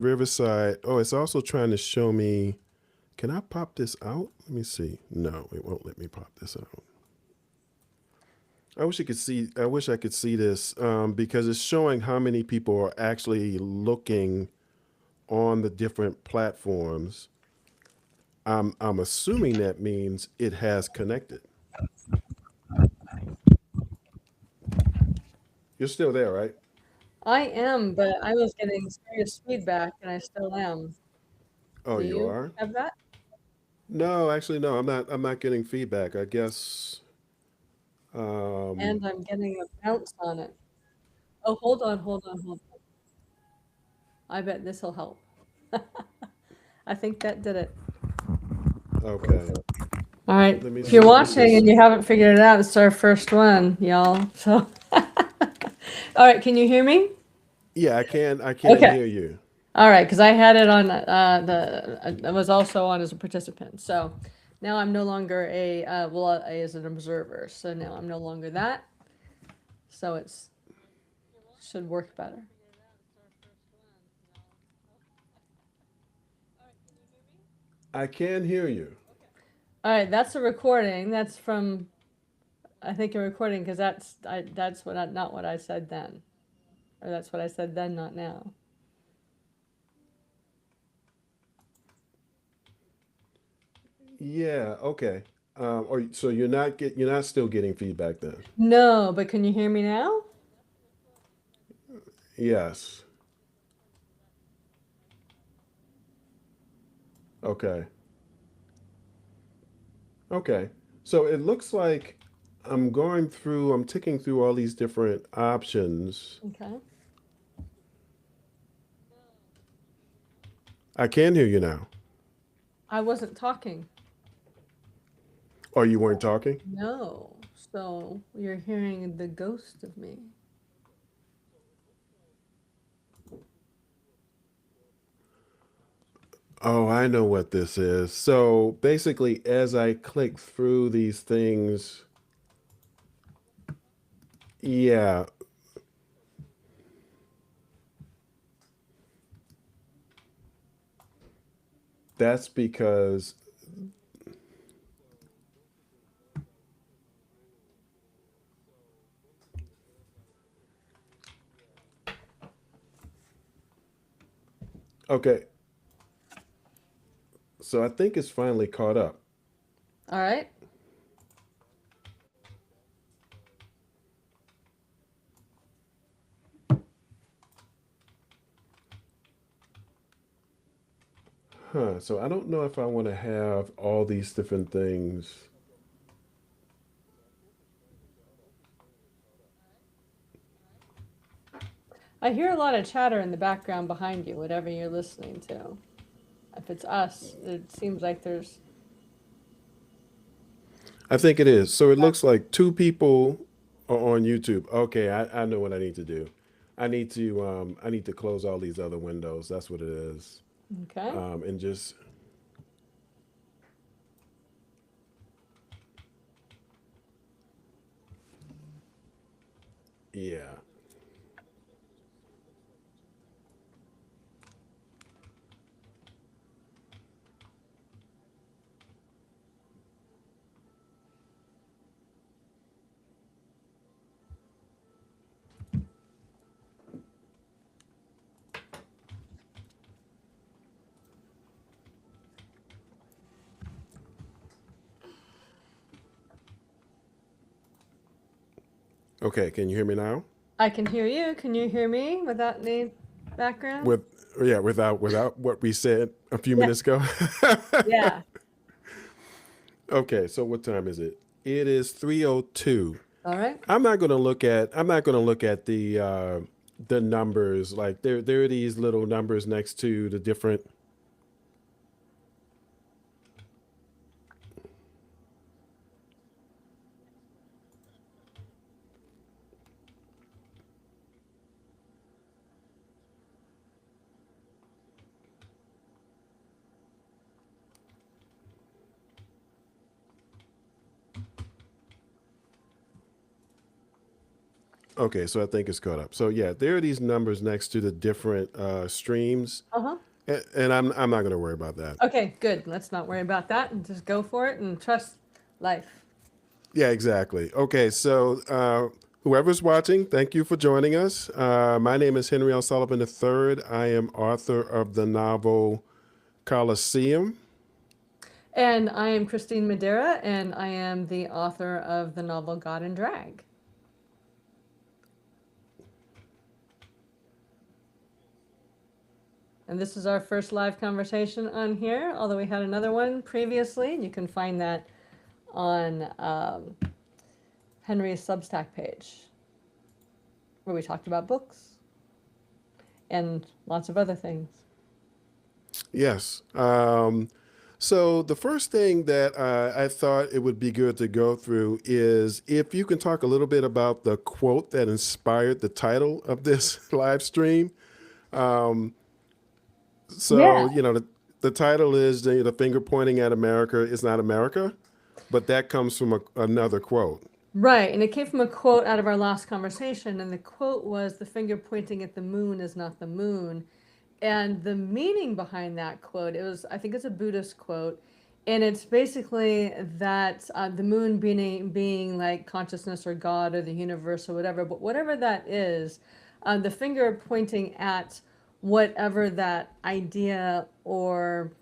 Riverside. Oh, it's also trying to show me. Can I pop this out? Let me see. No, it won't let me pop this out. I wish you could see. I wish I could see this because it's showing how many people are actually looking on the different platforms. I'm assuming that means it has connected. You're still there, right? I am, but I was getting serious feedback, and I still am. Oh, Do you you are? have that? No, actually, no. I'm not getting feedback. I guess. Um, And I'm getting a bounce on it. Oh, hold on, hold on, hold on. I bet this will help. I think that did it. okay. All right. Let me If you're see if watching this. and you haven't figured it out, it's our first one, y'all. So, all right. Can you hear me? Yeah, I can Okay. hear you. All right, because I had it on I was also on as a participant. So now I'm no longer as an observer. So now I'm no longer that. So it's should work better. I can hear you. All right, that's a recording. That's from I think a recording because that's not what I said then, or that's what I said then, not now. Yeah, okay. Or so you're not still getting feedback then? No, but can you hear me now? Yes. Okay. Okay. So it looks like I'm ticking through all these different options. Okay. I can hear you now. I wasn't talking. Or you weren't talking? No. So you're hearing the ghost of me. Oh, I know what this is. So basically, as I click through these things, yeah, that's because, okay, so I think it's finally caught up. All right. Huh. So I don't know if I want to have all these different things. I hear a lot of chatter in the background behind you, whatever you're listening to. If it's us, it seems like there's. I think it is. So it looks like two people are on YouTube. Okay, I know what I need to do. I need to close all these other windows. That's what it is. Okay. And just yeah. Okay, can you hear me now? I can hear you. Can you hear me without any background? With yeah, without what we said a few Yeah. minutes ago. Yeah. Okay, so what time is it? It is 3:02. All right. I'm not going to look at the numbers like there are these little numbers next to the different. Okay, so I think it's caught up. So yeah, there are these numbers next to the different streams, Uh-huh. and I'm not going to worry about that. Okay, good. Let's not worry about that and just go for it and trust life. Yeah, exactly. Okay, so whoever's watching, thank you for joining us. My name is Henry L. Sullivan III. I am author of the novel Colosseum. And I am Christine Madera, and I am the author of the novel God and Drag. And this is our first live conversation on here, although we had another one previously. You can find that on Henry's Substack page, where we talked about books and lots of other things. Yes. So the first thing that I thought it would be good to go through is if you can talk a little bit about the quote that inspired the title of this live stream. Yeah. So, the title is the finger pointing at America is not America, but that comes from another quote. Right, and it came from a quote out of our last conversation, and the quote was, "The finger pointing at the moon is not the moon." And the meaning behind that quote, I think it's a Buddhist quote, and it's basically that the moon being like consciousness or God or the universe or whatever, but whatever that is, the finger pointing at whatever that idea or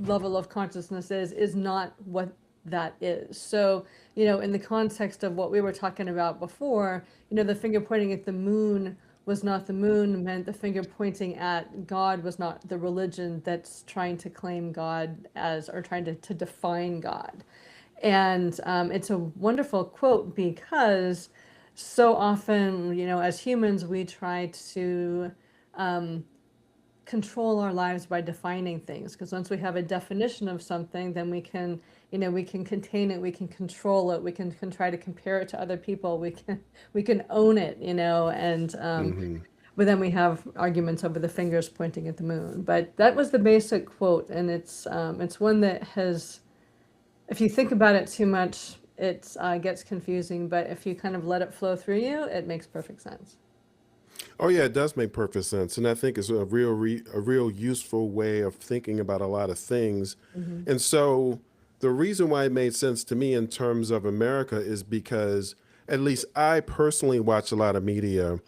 level of consciousness is not what that is. So, in the context of what we were talking about before, the finger pointing at the moon was not the moon meant the finger pointing at God was not the religion that's trying to claim God as, or trying to define God. And it's a wonderful quote because so often, as humans, we try to control our lives by defining things, because once we have a definition of something, then we can contain it, we can control it, we can try to compare it to other people, we can own it, and Hmm. but then we have arguments over the fingers pointing at the moon. But that was the basic quote, and it's one that has, if you think about it too much, it gets confusing, but if you kind of let it flow through you, it makes perfect sense. Oh yeah, it does make perfect sense, and I think it's a real useful way of thinking about a lot of things. Hmm. And so the reason why it made sense to me in terms of America is because at least I personally watch a lot of media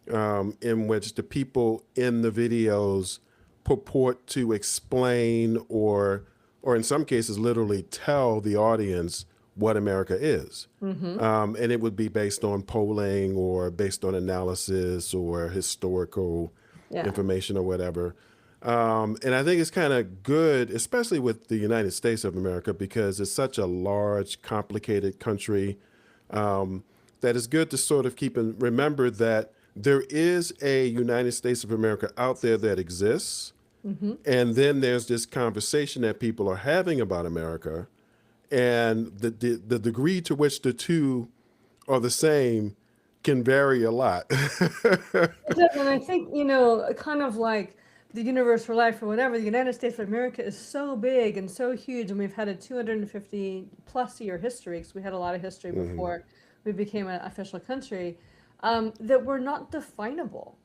in which the people in the videos purport to explain or in some cases literally tell the audience what America is. Hmm. And it would be based on polling or based on analysis or historical Yeah. information or whatever. And I think it's kind of good, especially with the United States of America, because it's such a large, complicated country, that it's good to sort of keep and remember that there is a United States of America out there that exists. Hmm. And then there's this conversation that people are having about America, and the degree to which the two are the same can vary a lot. It does, and I think, kind of like the universe for life or whatever, the United States of America is so big and so huge, and we've had a 250 plus year history, because we had a lot of history Hmm. before we became an official country, that we're not definable.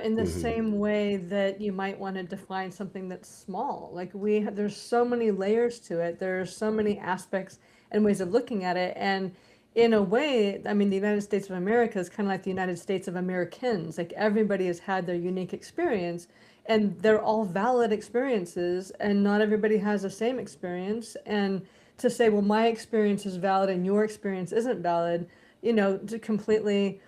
In the Hmm. same way that you might want to define something that's small. Like there's so many layers to it. There's so many aspects and ways of looking at it. And in a way, I mean, the United States of America is kind of like the United States of Americans. Like everybody has had their unique experience, and they're all valid experiences, and not everybody has the same experience. And to say, well, my experience is valid and your experience isn't valid, to completely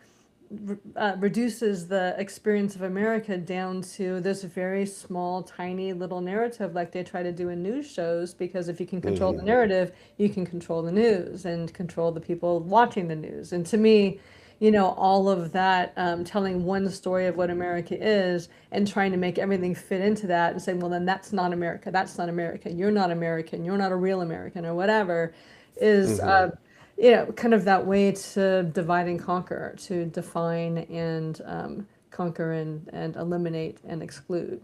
reduces the experience of America down to this very small, tiny little narrative, like they try to do in news shows. Because if you can control the Hmm. narrative, you can control the news and control the people watching the news. And to me, all of that, telling one story of what America is and trying to make everything fit into that and saying, well, then that's not America. That's not American. You're not American. You're not a real American, or whatever, is Hmm. kind of that way to divide and conquer, to define and conquer and eliminate and exclude.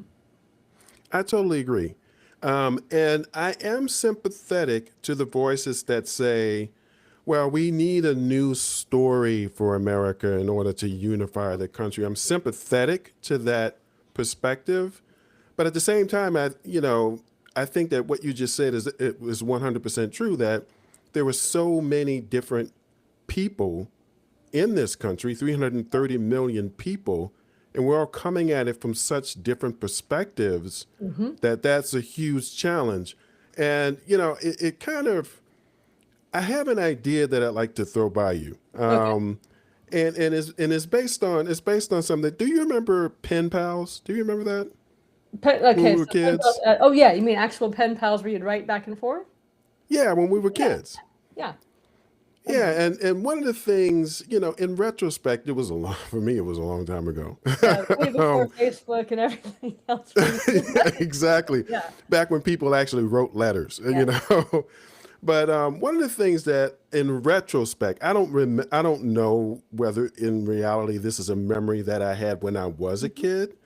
I totally agree. And I am sympathetic to the voices that say, Well, we need a new story for America in order to unify the country. I'm sympathetic to that perspective, but at the same time, I think that what you just said is it was 100% true that there were so many different people in this country, 330 million people, and we're all coming at it from such different perspectives that that's a huge challenge. And it kind of I have an idea that I'd like to throw by you. Okay. It's based on something. Do you remember pen pals? Do you remember that when we Okay, were so pen pals, kids? oh yeah, you mean actual pen pals where you'd write back and forth? Yeah, when we were Yeah, kids. yeah. I Yeah, do. and one of the things, in retrospect, it was a long for me. It was a long time ago. Yeah, way before um, Facebook and everything else for you. exactly, Yeah, back when people actually wrote letters. yeah. But one of the things that, in retrospect, I don't know whether in reality this is a memory that I had when I was a Mhm. kid.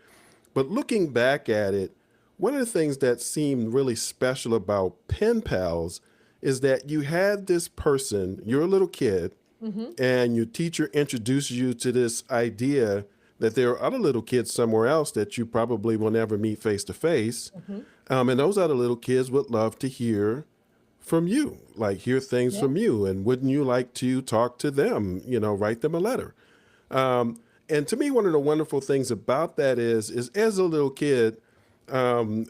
But looking back at it, one of the things that seemed really special about pen pals is that you had this person, you're a little kid, Mhm. and your teacher introduces you to this idea that there are other little kids somewhere else that you probably will never meet face to face. Mhm. And those other little kids would love to hear from you, like hear things Yeah. from you. And wouldn't you like to talk to them, write them a letter? Um, and to me, one of the wonderful things about that is as a little kid, um,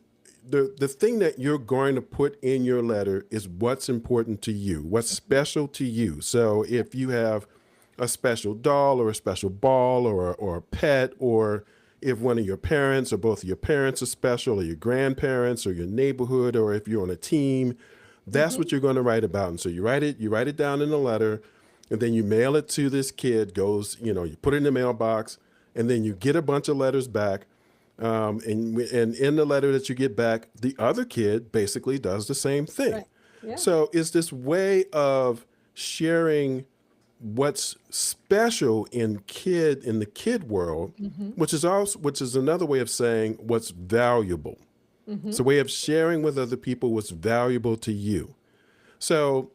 the thing that you're going to put in your letter is what's important to you, what's special to you. So if you have a special doll or a special ball or a pet, or if one of your parents or both of your parents are special, or your grandparents or your neighborhood, or if you're on a team, that's Mhm. what you're going to write about. And so you write it down in a letter, and then you mail it to this kid. You put it in the mailbox, and then you get a bunch of letters back. And in the letter that you get back, the other kid basically does the same thing. Right. Yeah. So it's this way of sharing what's special in the kid world, Mhm. which is another way of saying what's valuable. It's Mhm. a way of sharing with other people what's valuable to you. So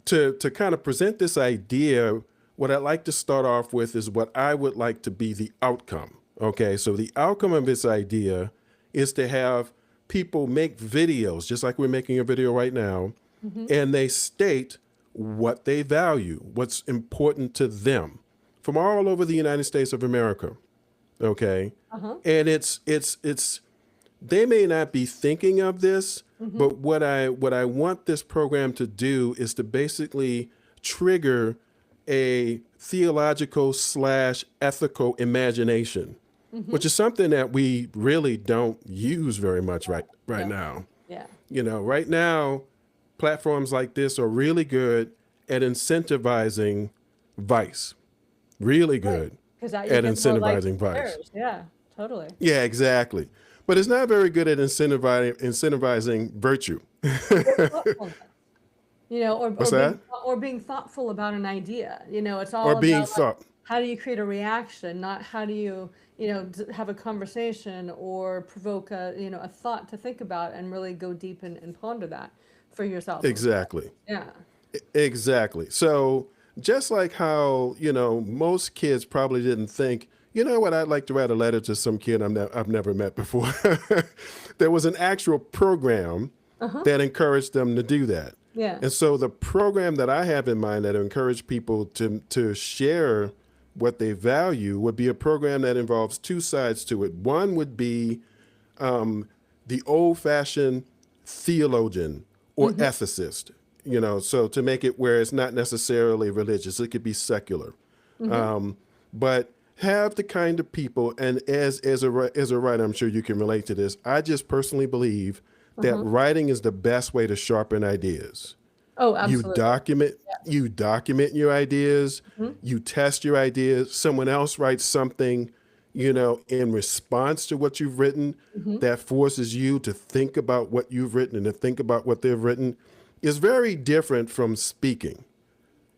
to kind of present this idea, what I'd like to start off with is what I would like to be the outcome. Okay, so the outcome of this idea is to have people make videos, just like we're making a video right now, Mhm. and they state what they value, what's important to them from all over the United States of America. Okay, Uh-huh. and it's they may not be thinking of this, Mhm. but what I want this program to do is to basically trigger a theological slash ethical imagination, Mhm. which is something that we really don't use very much right Yeah. now. Yeah. Right now, platforms like this are really good at incentivizing vice. Really Right. good Because that you at get more likes incentivizing and vice. shares. Yeah. Totally. Yeah, exactly. But it's not very good at incentivizing virtue. Or thoughtfulness. What's that? Or being thoughtful about an idea. It's Or all being about like thought. how do you create a reaction, not how do you, have a conversation or provoke a thought to think about and really go deep and ponder that for yourself as well. Exactly. Yeah. Exactly. So just like how, most kids probably didn't think, you know what, I'd like to write a letter to some kid I've never met before. There was an actual program Uh-huh. that encouraged them to do that. Yeah. And so the program that I have in mind that encourage people to share what they value would be a program that involves two sides to it. One would be the old fashioned theologian or Mm-hmm. ethicist, so to make it where it's not necessarily religious, it could be secular. Mm-hmm. But have the kind of people, and as a writer, I'm sure you can relate to this. I just personally believe that Uh-huh. writing is the best way to sharpen ideas. Oh, You absolutely. document Yes. you document your ideas, Mm-hmm. you test your ideas, someone else writes something, in response to what you've written Mm-hmm. that forces you to think about what you've written and to think about what they've written is very different from speaking.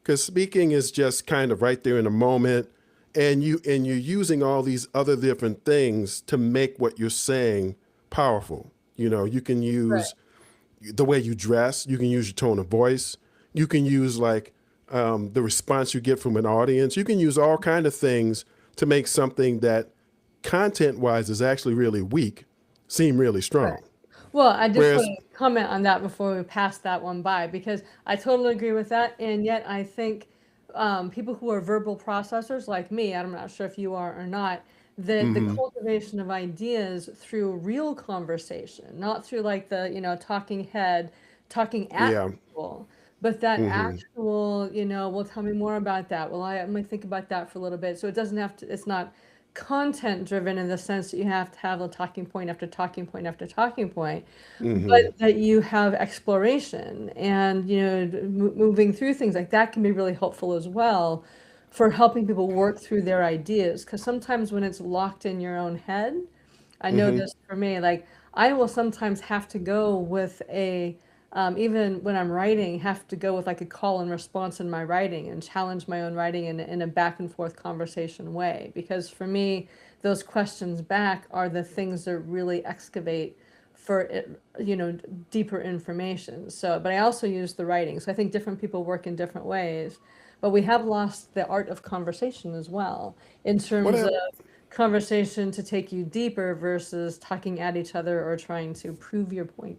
Because speaking is just kind of right there in a moment, and you're using all these other different things to make what you're saying powerful. You can Right. use the way you dress, you can use your tone of voice, you can use like the response you get from an audience. You can use all kind of things to make something that content wise is actually really weak seem really Right. strong. Well, I just want Whereas, to comment on that before we pass that one by, because I totally agree with that. And yet I think people who are verbal processors like me, I'm not sure if you are or not, the hmm cultivation of ideas through real conversation, not through like the, talking head, talking at yeah, people, but that hmm actual, well, tell me more about that. Well, I'm gonna think about that for a little bit. So it doesn't have to, it's not content driven in the sense that you have to have a talking point after talking point after talking point, but hmm that you have exploration and, moving through things like that can be really helpful as well for helping people work through their ideas. Because sometimes when it's locked in your own head, I know hmm this for me, like I will sometimes have to go with even when I'm writing, have to go with like a call and response in my writing and challenge my own writing in a back and forth conversation way. Because for me, those questions back are the things that really excavate for it, deeper information. So, but I also use the writing. So I think different people work in different ways. But we have lost the art of conversation as well in what terms of hap- conversation to take you deeper versus talking at each other or trying to prove your point.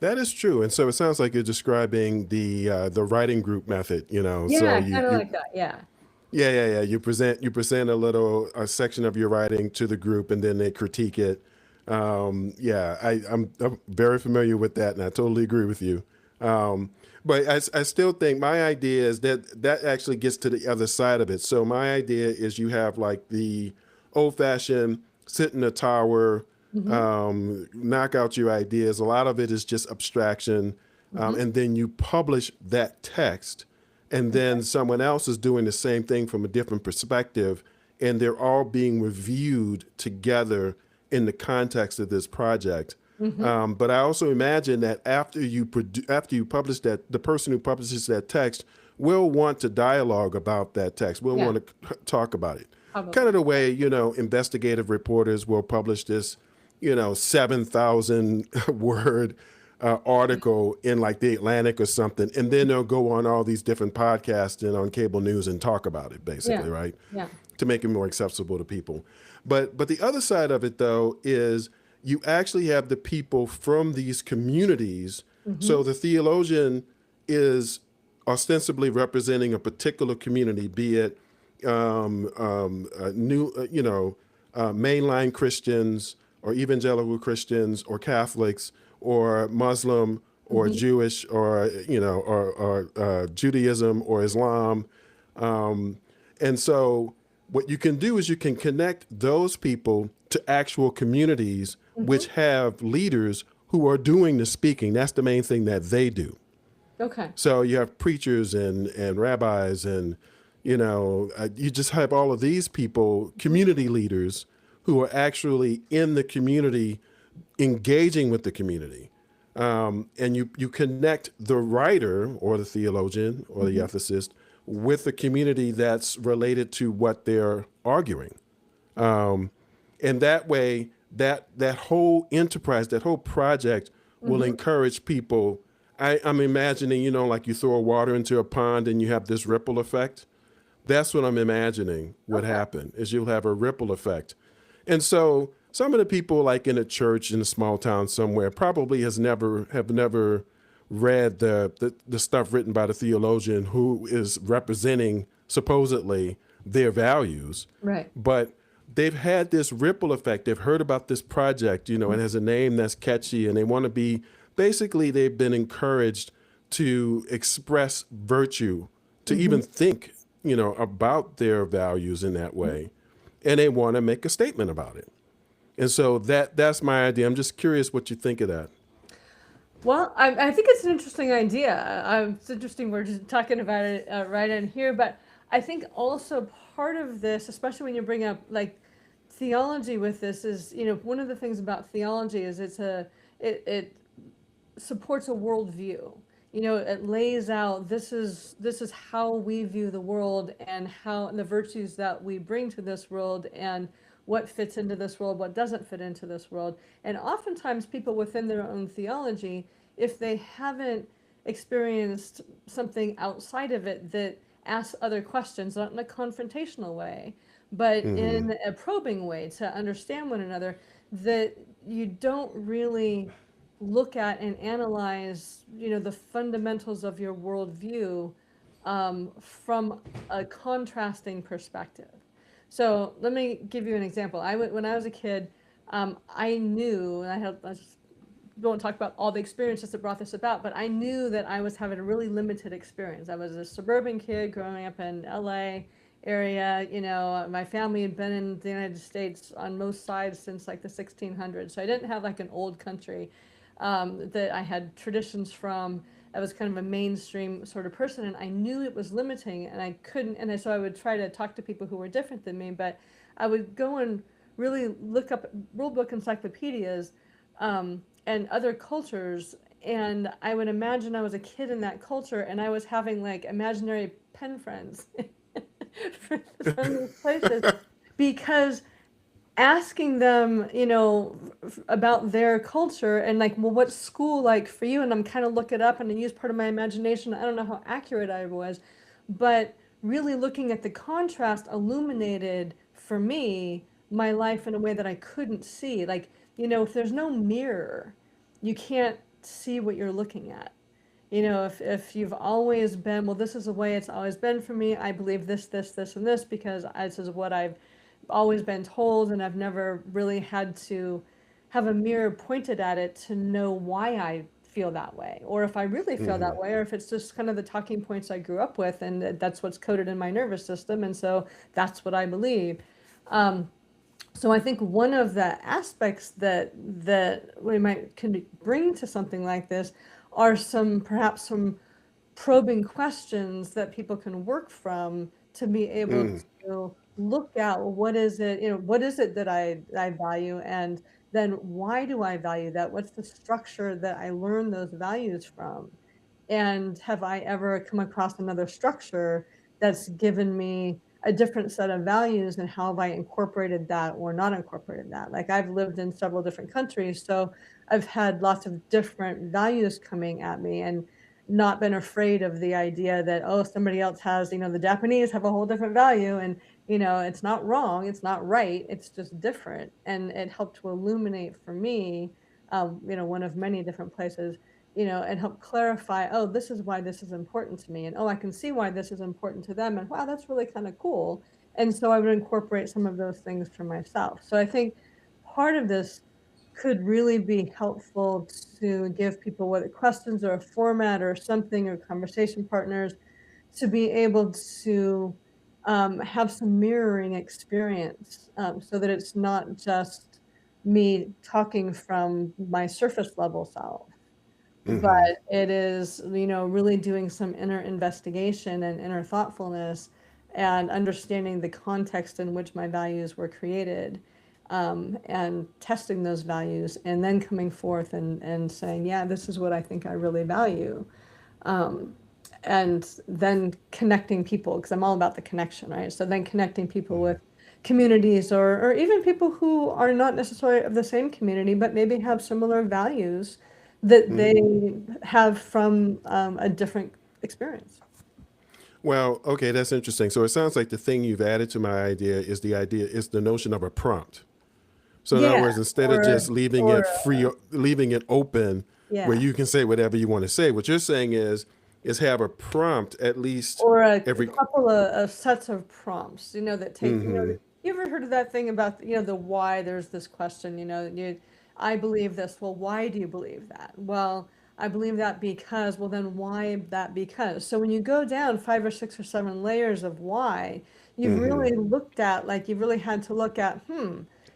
that is true. And so it sounds like you're describing the writing group method. So Yeah, kind of you like that. Yeah. yeah, yeah, yeah. You present a section of your writing to the group, and then they critique it. Yeah, I'm very familiar with that, and I totally agree with you. Um, but I still think my idea is that actually gets to the other side of it. So my idea is you have like the old fashioned sit in a tower, Hmm. knock out your ideas. A lot of it is just abstraction, Hmm. and then you publish that text, and then someone else is doing the same thing from a different perspective, and they're all being reviewed together in the context of this project. Hmm. But I also imagine that after you publish that, the person who publishes that text will want to dialogue about that text. Will Yeah, want to talk about it. Kind probably. of the way investigative reporters will publish this 7,000 word article in like the Atlantic or something, and then they'll go on all these different podcasts and on cable news and talk about it, Yeah. basically, right? Yeah. To make it more accessible to people. But the other side of it though is you actually have the people from these communities. Hmm. So the theologian is ostensibly representing a particular community, be it new, mainline Christians or evangelical Christians or Catholics or Muslim or Hmm. Jewish or Judaism or Islam. And so what you can do is you can connect those people to actual communities Hmm. which have leaders who are doing the speaking. That's the main thing that they do. Okay. So you have preachers and rabbis and you just have all of these people, community leaders who are actually in the community, engaging with the community. And you connect the writer or the theologian or the Hmm. ethicist with the community that's related to what they're arguing. And that way, that whole enterprise, that whole project will Hmm. encourage people. I'm imagining, like you throw water into a pond and you have this ripple effect. That's what I'm imagining would Okay. happen is you'll have a ripple effect. And so some of the people like in a church in a small town somewhere probably have never read the stuff written by the theologian who is representing supposedly their values, Right. but they've had this ripple effect. They've heard about this project, it has a name that's catchy, and they want to be basically, they've been encouraged to express virtue, to Hmm. even think, about their values in that way. And they want to make a statement about it. And so that's my idea. I'm just curious what you think of that. Well, I think it's an interesting idea. It's interesting we're just talking about it right in here, but I think also part of this, especially when you bring up like theology with this, is one of the things about theology is it supports a worldview. It lays out this is how we view the world and how and the virtues that we bring to this world and what fits into this world, what doesn't fit into this world. And oftentimes people within their own theology, if they haven't experienced something outside of it that asks other questions, not in a confrontational way, but Mm-hmm. in a probing way to understand one another, that you don't really look at and analyze, the fundamentals of your worldview from a contrasting perspective. So let me give you an example. When I was a kid, I knew, and I just won't talk about all the experiences that brought this about, but I knew that I was having a really limited experience. I was a suburban kid growing up in LA area. My family had been in the United States on most sides since like the 1600s. So I didn't have like an old country that I had traditions from. I was kind of a mainstream sort of person, and I knew it was limiting, and I couldn't. So I would try to talk to people who were different than me, but I would go and really look up rule book encyclopedias and other cultures, and I would imagine I was a kid in that culture, and I was having like imaginary pen friends from these places because asking them, about their culture and like, well, what's school like for you? And I'm kind of look it up and I use part of my imagination. I don't know how accurate I was, but really looking at the contrast illuminated for me my life in a way that I couldn't see. Like, if there's no mirror, you can't see what you're looking at. If you've always been, well, this is the way it's always been for me. I believe this, and this because this is what I've always been told, and I've never really had to have a mirror pointed at it to know why I feel that way, or if I really feel Mm-hmm. that way, or if it's just kind of the talking points I grew up with, and that's what's coded in my nervous system, and so that's what I believe. So I think one of the aspects that we might can bring to something like this are perhaps some probing questions that people can work from to be able Mm-hmm. to look at, well, what is it that I value, and then why do I value that? What's the structure that I learn those values from? And have I ever come across another structure that's given me a different set of values, and how have I incorporated that or not incorporated that? Like, I've lived in several different countries, so I've had lots of different values coming at me, and not been afraid of the idea that, oh, somebody else has, the Japanese have a whole different value, and it's not wrong, it's not right, it's just different. And it helped to illuminate for me, one of many different places, and help clarify, oh, this is why this is important to me. And oh, I can see why this is important to them. And wow, that's really kind of cool. And so I would incorporate some of those things for myself. So I think part of this could really be helpful to give people, whether questions or a format or something, or conversation partners, to be able to have some mirroring experience, so that it's not just me talking from my surface level self, Mm-hmm. but it is, really doing some inner investigation and inner thoughtfulness, and understanding the context in which my values were created, and testing those values, and then coming forth and saying, yeah, this is what I think I really value. Um, and then connecting people, because I'm all about the connection, right? So then connecting people with communities, or even people who are not necessarily of the same community, but maybe have similar values that Mm-hmm. they have from a different experience. Well, okay, that's interesting. So it sounds like the thing you've added to my idea is the notion of a prompt. So in other Yeah, words, instead of or just leaving or it free, leaving it open where yeah, you can say whatever you want to say, what you're saying is have a prompt at least or a every. couple of sets of prompts, that take, Mm-hmm. you ever heard of that thing about, the why? There's this question, I believe this. Well, why do you believe that? Well, I believe that because, well, then why that because? So when you go down 5 or 6 or 7 layers of why, you've Mm-hmm. really looked at, like, you've really had to look at,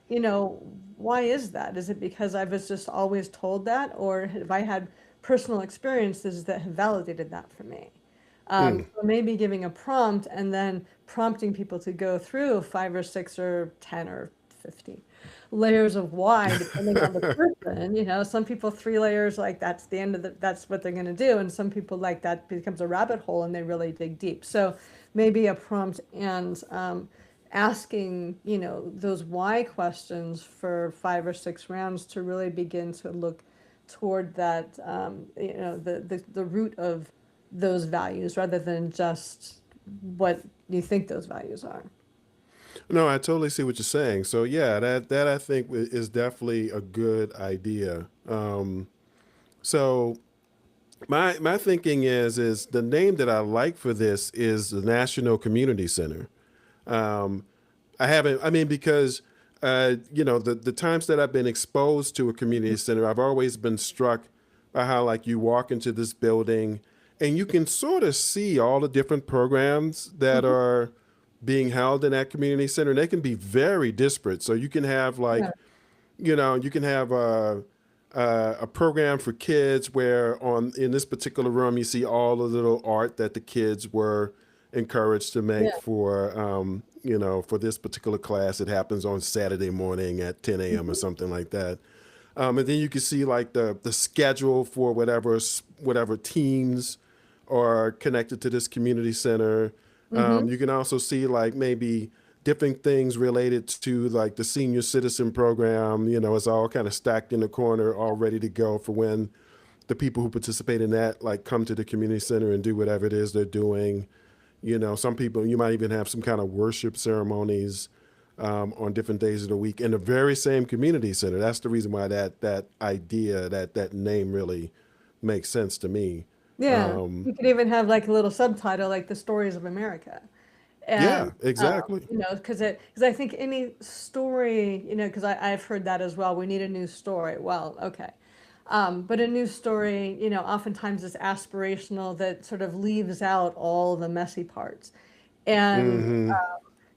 you know, why is that? Is it because I was just always told that, or have I had personal experiences that have validated that for me? So maybe giving a prompt and then prompting people to go through 5 or 6 or 10 or 50 layers of why, depending on the person. Some people 3 layers, like that's the end of that's what they're going to do. And some people, like, that becomes a rabbit hole and they really dig deep. So maybe a prompt, and asking, those why questions for 5 or 6 rounds to really begin to look toward that, the root of those values rather than just what you think those values are. No, I totally see what you're saying. So yeah, that I think is definitely a good idea. So my thinking is the name that I like for this is the National Community Center. Um, I haven't, I mean, because, the times that I've been exposed to a community center, I've always been struck by how, like, you walk into this building and you can sort of see all the different programs that Mhm. are being held in that community center. And they can be very disparate. So you can have, Yeah. like, you can have a program for kids where on in this particular room you see all the little art that the kids were encouraged to make Yeah. for this particular class. It happens on Saturday morning at 10 a.m. or Mhm. something like that. And then you can see like the schedule for whatever teams are connected to this community center. Mhm. You can also see like maybe different things related to like the senior citizen program. It's all kind of stacked in the corner, all ready to go for when the people who participate in that like come to the community center and do whatever it is they're doing. Some people, you might even have some kind of worship ceremonies on different days of the week in the very same community center. That's the reason why that idea, that name really makes sense to me. Yeah. Um, You could even have like a little subtitle like the stories of America. yeah, And, exactly. because I think any story, because I've heard that as well. We need a new story. Well, okay. But a new story, oftentimes is aspirational that sort of leaves out all the messy parts. And Hmm.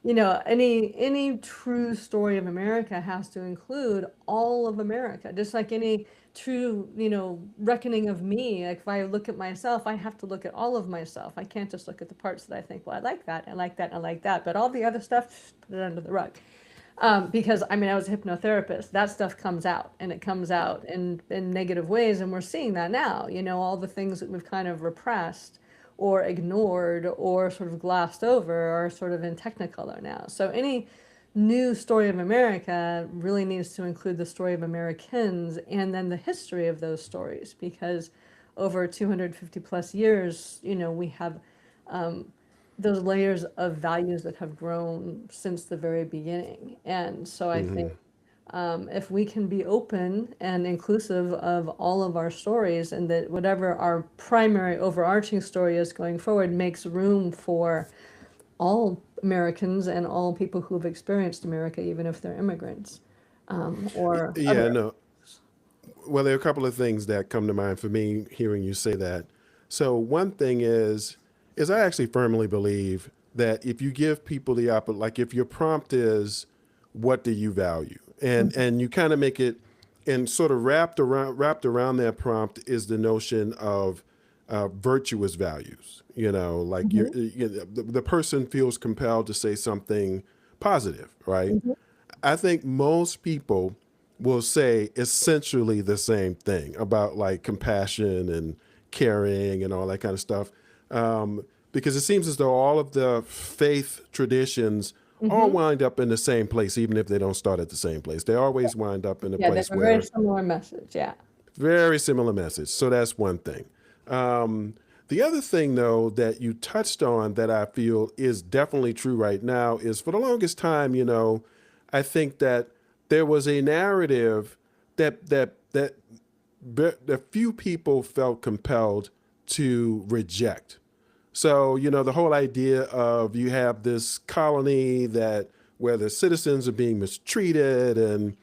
any true story of America has to include all of America, just like any true, reckoning of me. Like if I look at myself, I have to look at all of myself. I can't just look at the parts that I think, well, I like that, I like that, I like that, but all the other stuff, just put it under the rug. Because I mean, I was a hypnotherapist. That stuff comes out, and it comes out in negative ways, and we're seeing that now. All the things that we've kind of repressed or ignored or sort of glossed over are sort of in Technicolor now. So any new story of America really needs to include the story of Americans and then the history of those stories, because over 250 plus years, we have those layers of values that have grown since the very beginning. And so I think Hmm. if we can be open and inclusive of all of our stories, and that whatever our primary overarching story is going forward makes room for all Americans and all people who have experienced America, even if they're immigrants or Yeah, other. no. Well, there are a couple of things that come to mind for me hearing you say that. So one thing is I actually firmly believe that if you give people like if your prompt is, what do you value? Mhm. And you kind of make it, and sort of wrapped around that prompt is the notion of virtuous values. Like Mhm. the person feels compelled to say something positive, right? Mhm. I think most people will say essentially the same thing about like compassion and caring and all that kind of stuff. Because it seems as though all of the faith traditions all Mhm. wind up in the same place, even if they don't start at the same place. They always wind up in a Yeah, they place have a very where similar message. Yeah. very similar message. So that's one thing. Um, the other thing, though, that you touched on that I feel is definitely true right now is for the longest time, I think that there was a narrative that few people felt compelled to reject. So, the whole idea of you have this colony that where the citizens are being mistreated and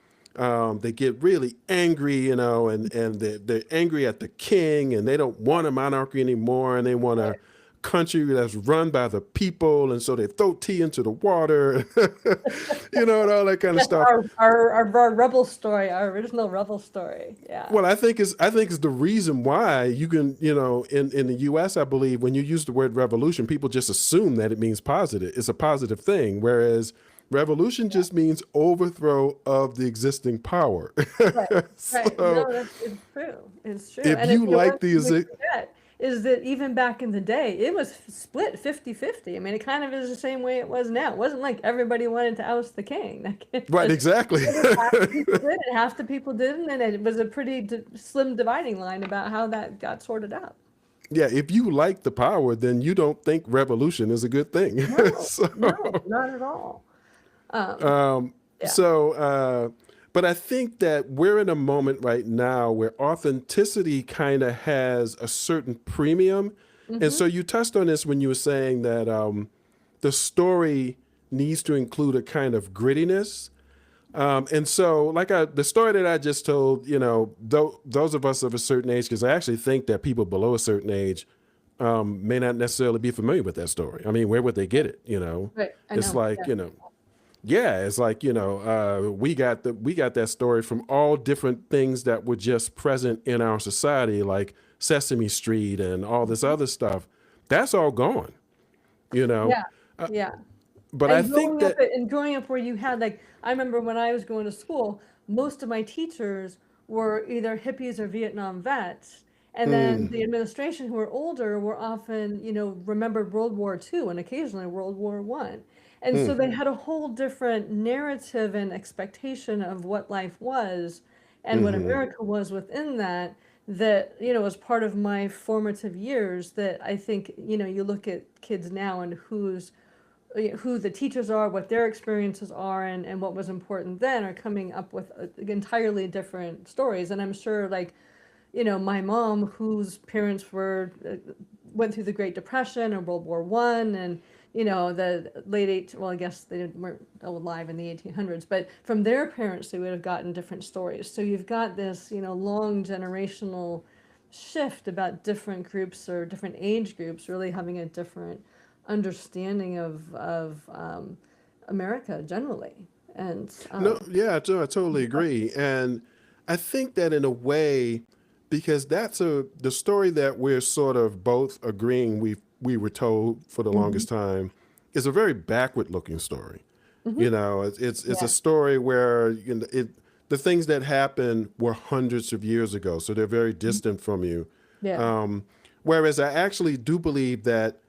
they get really angry, and they're angry at the king and they don't want a monarchy anymore and they want a country that's run by the people. And so they throw tea into the water, and all that kind of Yes, stuff. our rebel story, our original rebel story. Yeah. Well, I think is the reason why you can, in the US, I believe when you use the word revolution, people just assume that it means positive. It's a positive thing, whereas revolution just means overthrow of the existing power. Right. Right. So No, that's it's true. It's true. if And it's you one like thing we the forget. is that even back in the day, it was split 50-50. I mean, it kind of is the same way it was now. It wasn't like everybody wanted to oust the king. Like, it Right, was, exactly. half the people did and half the people didn't, and it was a pretty slim dividing line about how that got sorted out. Yeah, if you like the power, then you don't think revolution is a good thing. No, So, no, not at all. Um, um, yeah. so, but I think that we're in a moment right now where authenticity kind of has a certain premium. And Mm-hmm. so you touched on this when you were saying that the story needs to include a kind of grittiness. And so, the story that I just told, those of us of a certain age, because I actually think that people below a certain age may not necessarily be familiar with that story. I mean, where would they get it? Right. I It's know. like, Yeah. yeah, it's like, we got that story from all different things that were just present in our society, like Sesame Street and all this Mhm. other stuff. That's all gone, you know. Yeah. Yeah. But I think that, And growing up where you had, like, I remember when I was going to school, most of my teachers were either hippies or Vietnam vets. And then mm, the administration who were older were often, remembered World War II and occasionally World War One. And so mm, they had a whole different narrative and expectation of what life was and what hmm America was within that, was part of my formative years that I think, you look at kids now and who the teachers are, what their experiences are, and what was important then are coming up with entirely different stories. And I'm sure, like, my mom, whose parents went through the Great Depression and World War One, and the well, I guess they weren't alive in the 1800s, but from their parents, they would have gotten different stories. So you've got this, long generational shift about different groups or different age groups really having a different understanding of America generally. And no, yeah, I totally agree. And I think that in a way, because the story that we're sort of both agreeing we were told for the hmm longest time is a very backward looking story. hmm It's a yeah, story where the things that happened were hundreds of years ago, so they're very mhm, distant from you. yeah, Um, Whereas I actually do believe that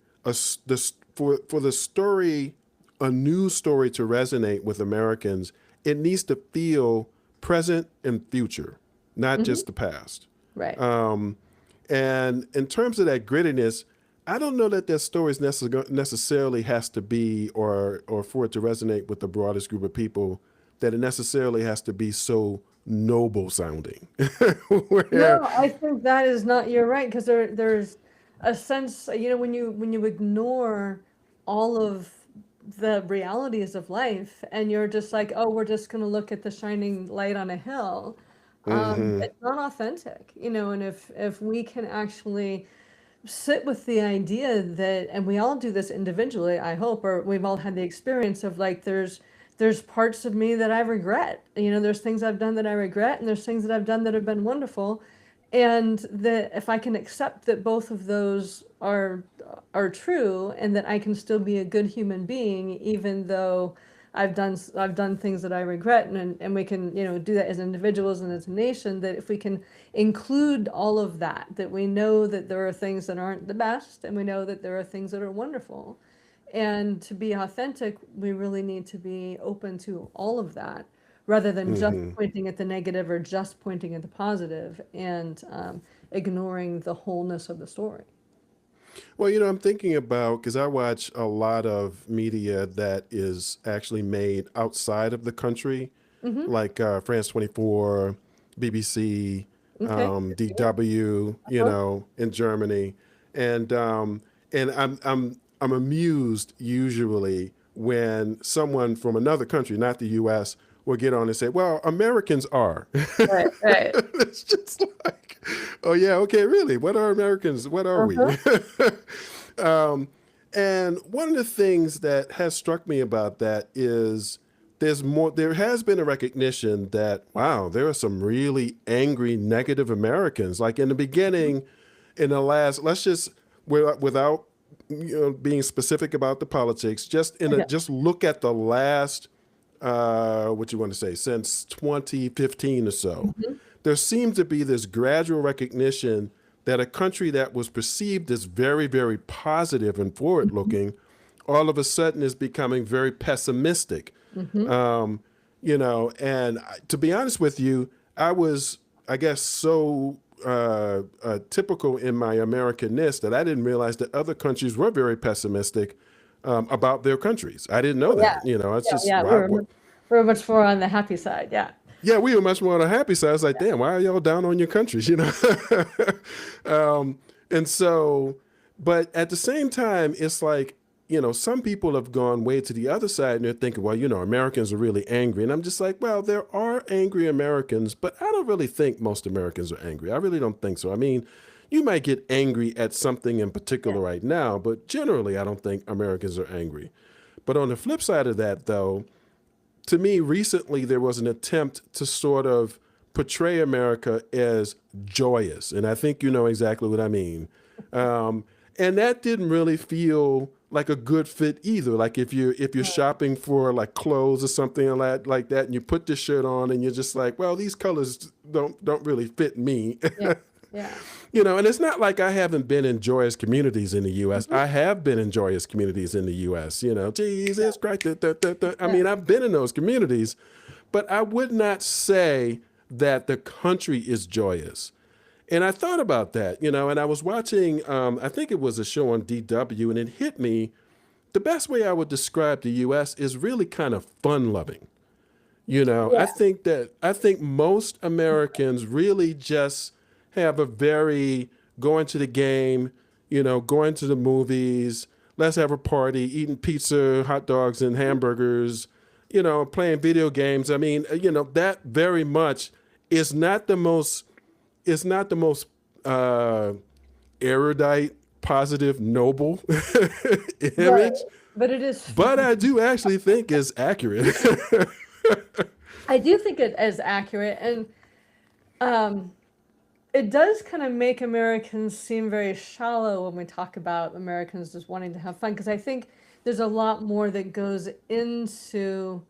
for the story, a new story to resonate with Americans, it needs to feel present and future, not hmm just the past. right. Um, and in terms of that grittiness, I don't know that that story necessarily has to be, or for it to resonate with the broadest group of people, that it necessarily has to be so noble sounding. Where, No, I think that is not, you're right, because there's a sense, when you ignore all of the realities of life and you're just like, oh, we're just going to look at the shining light on a hill, hmm it's not authentic, and if we can actually sit with the idea that, and we all do this individually, I hope, or we've all had the experience of, like, there's parts of me that I regret. There's things I've done that I regret, and there's things that I've done that have been wonderful. And that if I can accept that both of those are true, and that I can still be a good human being, even though I've done things that I regret, and we can do that as individuals and as a nation. That if we can include all of that, that we know that there are things that aren't the best, and we know that there are things that are wonderful, and to be authentic, we really need to be open to all of that, rather than just hmm pointing at the negative or just pointing at the positive, and ignoring the wholeness of the story. Well, I'm thinking about, because I watch a lot of media that is actually made outside of the country, Mm-hmm. like France 24, BBC, Okay. Yeah. DW, Uh-huh. in Germany, and I'm amused usually when someone from another country, not the U.S., will get on and say, "Well, Americans are." Right. Right. It's just like, oh yeah, okay, really? What are Americans? What are Uh-huh. we? um, and one of the things that has struck me about that is there has been a recognition that, wow, there are some really angry, negative Americans. Like in the beginning, in the last, let's just, without being specific about the politics, Yeah. just look at the last, what you want to say, since 2015 or so. Mhm. There seems to be this gradual recognition that a country that was perceived as very, very positive and forward looking, all of a sudden is becoming very pessimistic. Mm-hmm. Um, and to be honest with you, I was, I guess, so typical in my Americanness that I didn't realize that other countries were very pessimistic about their countries. I didn't know Oh, yeah. that. It's Yeah. just Yeah. why. We're much more on the happy side. Yeah. Yeah, we were much more on the happy side. I was like, damn, why are y'all down on your countries? And so, but at the same time, it's like, some people have gone way to the other side and they're thinking, well, Americans are really angry. And I'm just like, well, there are angry Americans, but I don't really think most Americans are angry. I really don't think so. I mean, you might get angry at something in Yeah. particular right now, but generally, I don't think Americans are angry. But on the flip side of that, though, to me, recently there was an attempt to sort of portray America as joyous, and I think you know exactly what I mean. And that didn't really feel like a good fit either. Like if you're shopping for like clothes or something like that, and you put this shirt on, and you're just like, well, these colors don't really fit me. Yeah. Yeah. And it's not like I haven't been in joyous communities in the U.S. Mm-hmm. I have been in joyous communities in the U.S. Jesus Christ. I Yeah. mean, I've been in those communities, but I would not say that the country is joyous. And I thought about that, and I was watching, I think it was a show on DW, and it hit me. The best way I would describe the U.S. is really kind of fun loving. I Yeah. think most Americans really just have a very going to the game, going to the movies, let's have a party, eating pizza, hot dogs, and hamburgers, playing video games. I mean, that very much is not the most uh, erudite, positive, noble Right. image, But it is. but I do actually think is accurate. I do think it is accurate, and um, it does kind of make Americans seem very shallow when we talk about Americans just wanting to have fun, because I think there's a lot more that goes into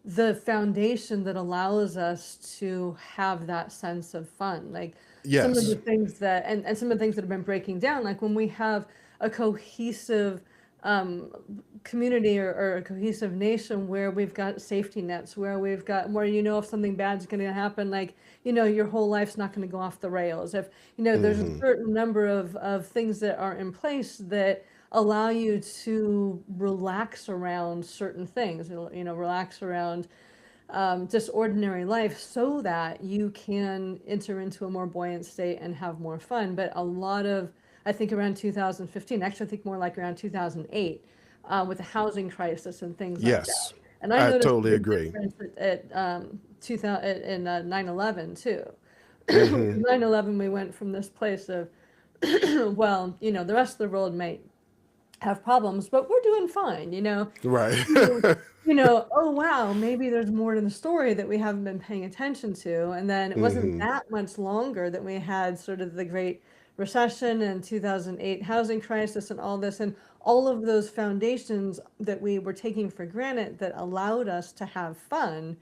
the foundation that allows us to have that sense of fun. Like some of the Yes. things that, and some of the things that have been breaking down, like when we have a cohesive um, community, or a cohesive nation where we've got safety nets, where if something bad's going to happen, like your whole life's not going to go off the rails. If there's a Hmm. certain number of things that are in place that allow you to relax around certain things, relax around just ordinary life, so that you can enter into a more buoyant state and have more fun. But a lot of, I think around 2015, actually I think more like around 2008, with the housing crisis and things like that. Yes, And I I noticed a totally big agree. difference at 2000 in 9/11 too. Hmm. 9/11, we went from this place of, well, the rest of the world may have problems, but we're doing fine. Right. To, oh wow, maybe there's more to the story that we haven't been paying attention to. And then it wasn't Hmm. that much longer that we had sort of the Great Recession and 2008 housing crisis and all this, and all of those foundations that we were taking for granted that allowed us to have fun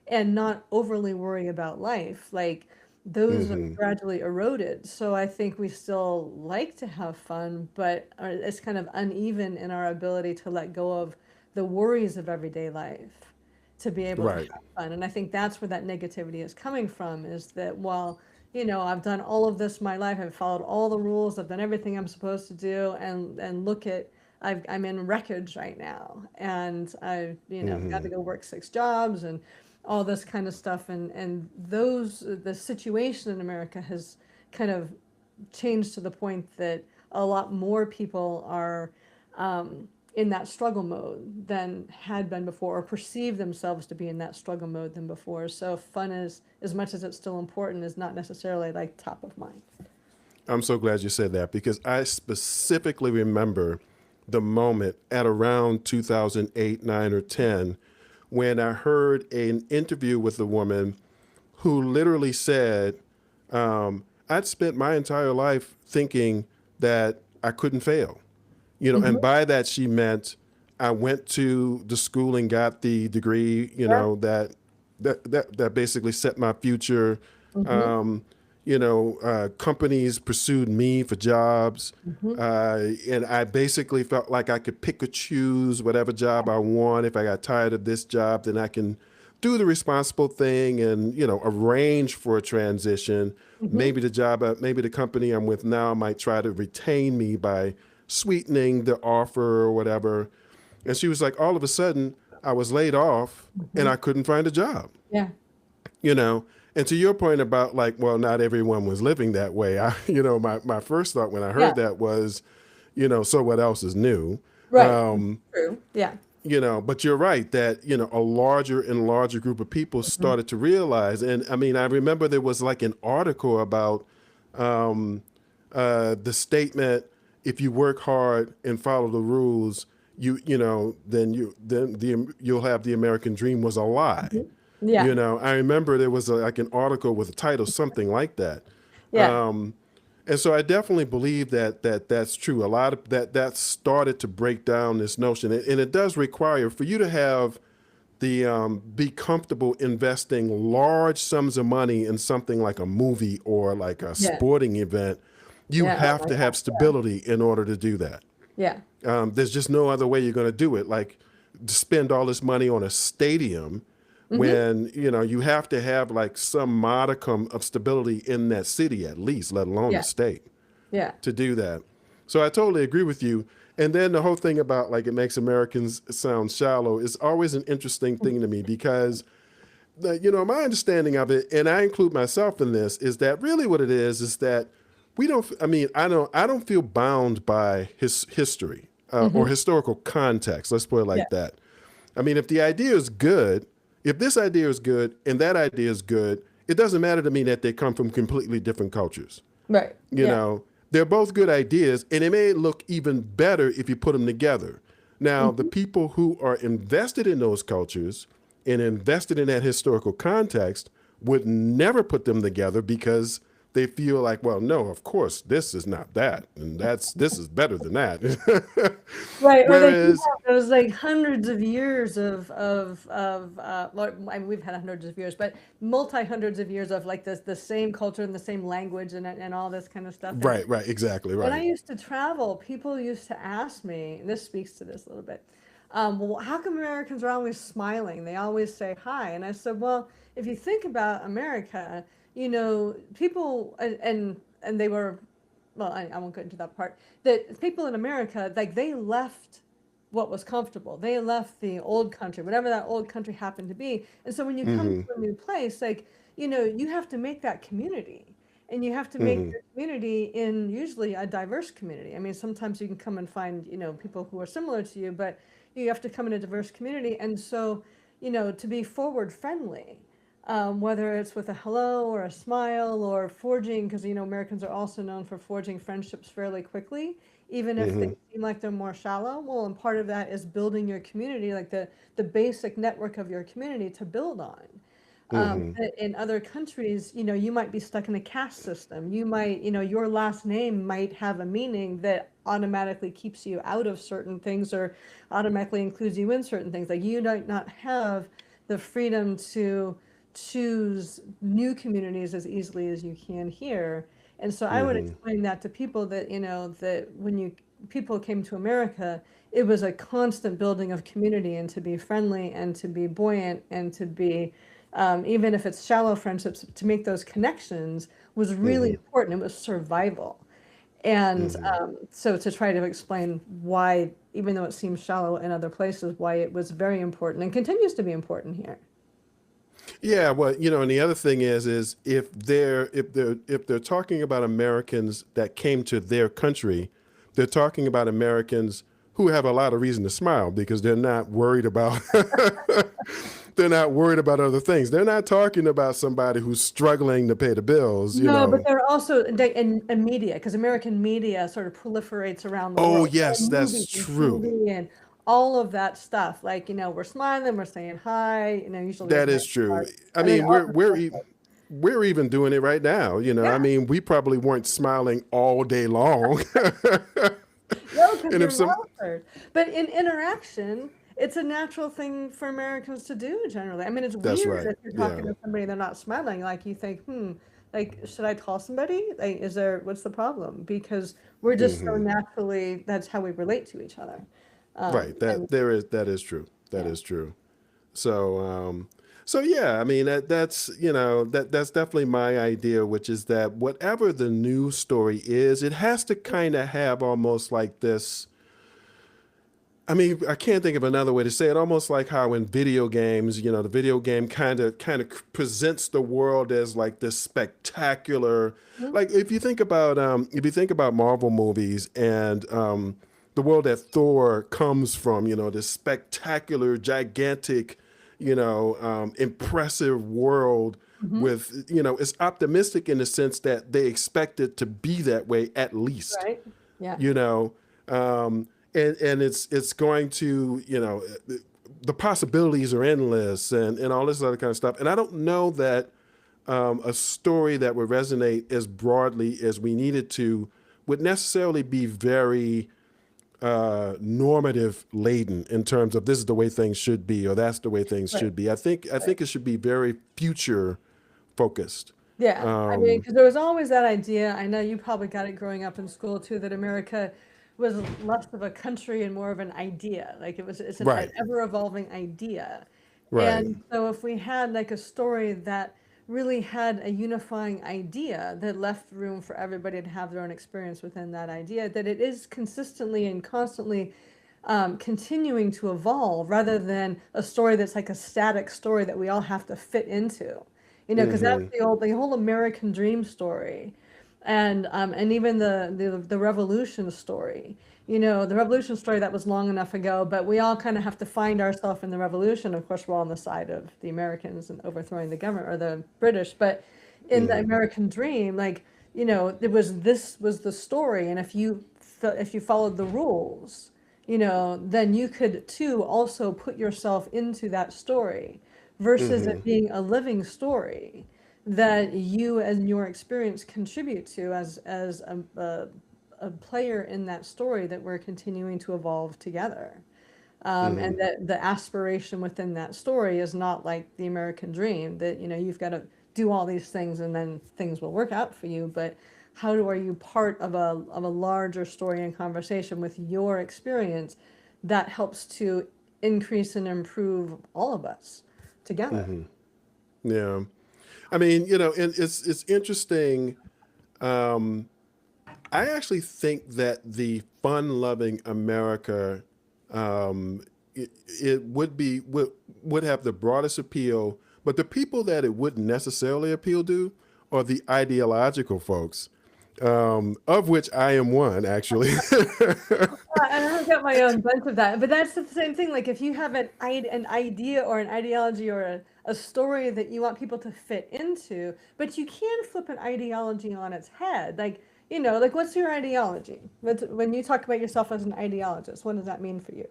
and not overly worry about life. Like those have Hmm. gradually eroded. So I think we still like to have fun, but it's kind of uneven in our ability to let go of the worries of everyday life to be able to Right. have fun. And I think that's where that negativity is coming from, is that, well, I've done all of this my life, I've followed all the rules, I've done everything I'm supposed to do, and look at, I'm in wreckage right now, and I've got to Hmm. go work 6 jobs and all this kind of stuff, and the situation in America has kind of changed to the point that a lot more people are in that struggle mode than had been before, or perceive themselves to be in that struggle mode than before. So fun is, as much as it's still important, is not necessarily like top of mind. I'm so glad you said that because I specifically remember the moment at around 2008, 9, or 10 when I heard an interview with a woman who literally said, I'd spent my entire life thinking that I couldn't fail. Hmm. And by that she meant I went to the school and got the degree, Yeah. that basically set my future. Hmm. Um, companies pursued me for jobs. Hmm. And I basically felt like I could pick or choose whatever job I want. If I got tired of this job, then I can do the responsible thing and, arrange for a transition. Hmm. Maybe the company I'm with now might try to retain me by sweetening the offer or whatever. And she was like, all of a sudden, I was laid off and Hmm. I couldn't find a job Yeah. you know and to your point about like, well, not everyone was living that way. My first thought when I Yeah. heard that was, so what else is new? Right. um True. Yeah. but you're right that a larger and larger group of people Hmm. started to realize. And I mean, I remember there was like an article about um the statement, if you work hard and follow the rules, you'll have the American dream, was a lie. Hmm. Yeah. I remember there was like an article with a title something like that. Yeah. And so I definitely believe that's true. A lot of that started to break down this notion, and it does require for you to have the be comfortable investing large sums of money in something like a movie or like a Yeah. sporting event. You Yeah. Oh have my to have God. stability in order to do that. Yeah. There's just no other way you're going to do it. Like to spend all this money on a stadium Hmm. when you have to have like some modicum of stability in that city at least, let alone the Yeah. state, Yeah. to do that. So I totally agree with you. And then the whole thing about like it makes Americans sound shallow is always an interesting thing to me because my understanding of it, and I include myself in this, is that really what it is that we don't. I mean, I don't feel bound by his history or Hmm. historical context. Let's put it Yeah. like that. I mean, if the idea is good, if this idea is good and that idea is good, it doesn't matter to me that they come from completely different cultures. Right. You Yeah. know, they're both good ideas, and it may look even better if you put them together. Now, the Hmm. people who are invested in those cultures and invested in that historical context would never put them together because they feel like, well, no, of course, this is not that, and this is better than that. Right, or they do Whereas, have those like hundreds of years well, I mean, we've had hundreds of years, but multi hundreds of years of like the same culture and the same language and all this kind of stuff. And right, exactly, when I right. used to travel, people used to ask me, and this speaks to this a little bit. Well, how come Americans are always smiling? They always say hi, and I said, well, if you think about America, people and they were well, I won't get into that part. That people in America, like they left what was comfortable. They left the old country, whatever that old country happened to be. And so when you come Hmm. to a new place, like, you have to make that community. And you have to make Hmm. your community in usually a diverse community. I mean, sometimes you can come and find, people who are similar to you, but you have to come in a diverse community. And so, to be forward friendly, whether it's with a hello or a smile or forging, because Americans are also known for forging friendships fairly quickly, even if they Hmm. seem like they're more shallow. Well, and part of that is building your community, like the basic network of your community to build on. Hmm. In other countries, you might be stuck in a caste system. You might, your last name might have a meaning that automatically keeps you out of certain things or automatically includes you in certain things. Like you might not have the freedom to choose new communities as easily as you can here. And so I would Hmm. explain that to people that, that when people came to America, it was a constant building of community and to be friendly and to be buoyant and to be, even if it's shallow friendships, to make those connections was really Hmm. important. It was survival. And Hmm. so to try to explain why, even though it seems shallow in other places, why it was very important and continues to be important here. Yeah, well, and the other thing is if they're talking about Americans that came to their country, they're talking about Americans who have a lot of reason to smile because they're not worried about they're not worried about other things. They're not talking about somebody who's struggling to pay the bills. No, but they're also in media, because American media sort of proliferates around the Oh, world. So yes, that's movies and true. TV and all of that stuff. Like, we're smiling, we're saying hi, usually with That a nice is true. heart. I I mean, mean, all we're the we're stuff. e- we're even doing it right now. I Yeah. mean, we probably weren't smiling all day long. No, because And if you're some welcome. But in interaction, it's a natural thing for Americans to do generally. I mean, it's That's weird right. if you're Yeah. talking to somebody and they're not smiling. Like you think, Like, should I call somebody? Like, what's the problem? Because we're just so Hmm. naturally, that's how we relate to each other. Right. And That is true. That yeah, is true. So, so yeah, I mean that's definitely my idea, which is that whatever the news story is, it has to kind of have almost like this. I mean, I can't think of another way to say it. Almost like how in video games, the video game kind of presents the world as like this spectacular. mhm, Like if you think about Marvel movies and the world that Thor comes from, this spectacular, gigantic, impressive world mhm, with, it's optimistic in the sense that they expect it to be that way at least, right? Yeah, you know and it's going to, the possibilities are endless and all this other kind of stuff, and I don't know that a story that would resonate as broadly as we needed to would necessarily be very normative laden in terms of this is the way things should be or that's the way things right. should be. I think it should be very future focused. Yeah, I mean, um because there was always that idea. I know you probably got it growing up in school too, that America was less of a country and more of an idea. Like it's an right, ever evolving idea. right. And so if we had like a story that really had a unifying idea that left room for everybody to have their own experience within that idea, that it is consistently and constantly continuing to evolve rather than a story that's like a static story that we all have to fit into. Because that's Hmm. the whole American dream story, and even the revolution story. The revolution story that was long enough ago, but we all kind of have to find ourselves in the revolution. Of course, we're all on the side of the Americans and overthrowing the government or the British, but in the Hmm. American dream, like this was the story, and if you followed the rules, then you could too also put yourself into that story versus it Hmm. being a living story that you and your experience contribute to as a player in that story that we're continuing to evolve together. And Hmm. that the aspiration within that story is not like the American dream that, you've got to do all these things and then things will work out for you. But are you part of a larger story and conversation with your experience that helps to increase and improve all of us together? Hmm. Yeah. I mean, and it's interesting. Um, I actually think that the fun-loving America, it would have the broadest appeal, but the people that it wouldn't necessarily appeal to are the ideological folks, of which I am one, actually. And I've got my own bunch of that, but that's the same thing. Like if you have an idea or an ideology or a story that you want people to fit into, but you can flip an ideology on its head. Like what's your ideology? When you talk about yourself as an ideologist, what does that mean for you?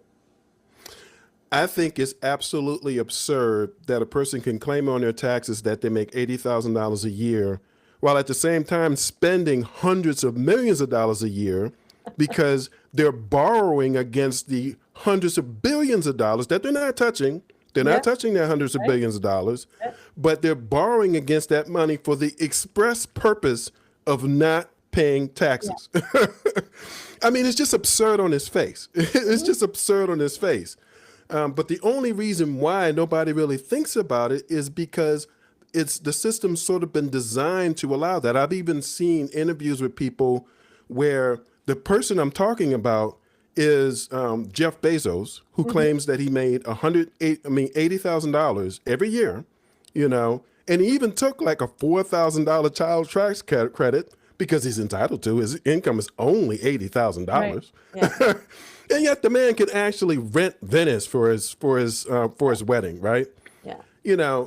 I think it's absolutely absurd that a person can claim on their taxes that they make $80,000 a year, while at the same time spending hundreds of millions of dollars a year because they're borrowing against the hundreds of billions of dollars that they're not touching. They're Yeah, not touching their hundreds of right. billions of dollars, Yeah, but they're borrowing against that money for the express purpose of not paying yeah. taxes. I mean, it's just absurd on its face. It's Mhm. just absurd on its face. But the only reason why nobody really thinks about it is because the system's sort of been designed to allow that. I've even seen interviews with people where the person I'm talking about is Jeff Bezos, who Mhm. claims that he made $80,000 every year, and he even took like a $4,000 child tax credit because he's entitled to. His income is only Right. $80,000. Yeah. And yet the man can actually rent Venice for his wedding, right? Yeah.